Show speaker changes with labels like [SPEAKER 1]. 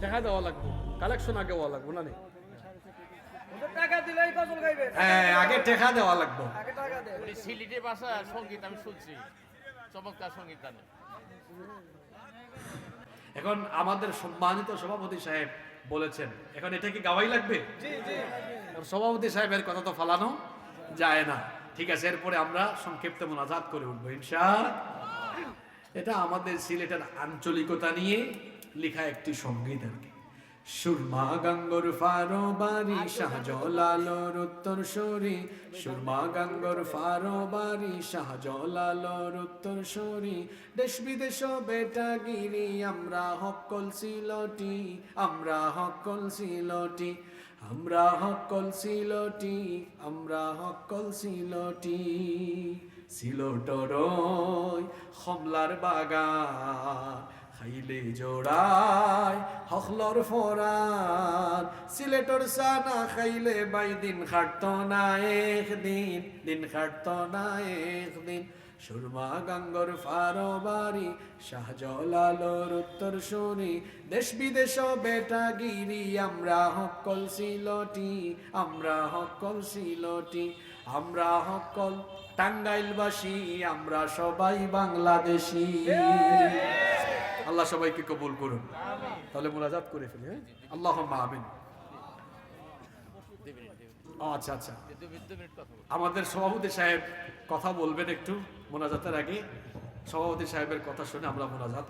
[SPEAKER 1] টাকা দেওয়া লাগবে, কালেকশন আগে হওয়া লাগবে না?
[SPEAKER 2] টাকা দিলেই গজল গাইবে।
[SPEAKER 1] হ্যাঁ, আগে টাকা দেওয়া লাগবে।
[SPEAKER 2] আগে টাকা দে।
[SPEAKER 3] উনি সিলেটি ভাষা সঙ্গীত আমি শুনছি, চমৎকার সঙ্গীত জানে।
[SPEAKER 1] এখন আমাদের সম্মানিত সভাপতি সাহেব বলেছেন, এখন এটা কি গাওয়াই লাগবে?
[SPEAKER 2] জি জি।
[SPEAKER 1] সভাপতি সাহেবের কথা তো ফালানো যায় না। ঠিক আছে, এরপরে আমরা সংক্ষিপ্ত মোনাজাত করে উঠবো ইনশাআল্লাহ। এটা আমাদের সিলেটের আঞ্চলিকতা নিয়ে লেখা একটি সঙ্গীত আর কি। সুরমা গাঙ্গর ফারো বাড়ি শাহজালালোর উত্তরসূরি, সুরমা গাঙ্গর ফারো বাড়ি শাহজালালোর উত্তরসূরি, দেশ বিদেশ বেটাগিরি আমরা হকল সিলটি, আমরা হকল সিলটি, আমরা হকল সিলটি, আমরা হকল সিলটি। সিলটর কমলার বাগান খাইলে জোড়ায় হকলর ফরান, সিলেটর সানা খাইলে বাই দিন খাটত না একদিন, দিন খাটত না একদিন। সুরমা গাঙ্গর ফারো বাড়ি শাহজালালোর উত্তরসূরি, দেশ বিদেশ বেটাগিরি আমরা হকল সিলটি, আমরা হকল সিলটি, আমরা হকল টাঙ্গাইলবাসী, আমরা সবাই বাংলাদেশি। আল্লাহ সবাইকে কবুল করুন। তাহলে মোনাজাত করে ফেলি। হ্যাঁ, আল্লাহুম্মা আমিন। আচ্ছা আচ্ছা,
[SPEAKER 3] 2 মিনিট কথা বলবো।
[SPEAKER 1] আমাদের সভাপতি সাহেব কথা বলবেন একটু মোনাজাতের আগে। সভাপতি সাহেবের কথা শুনে আমরা মোনাজাত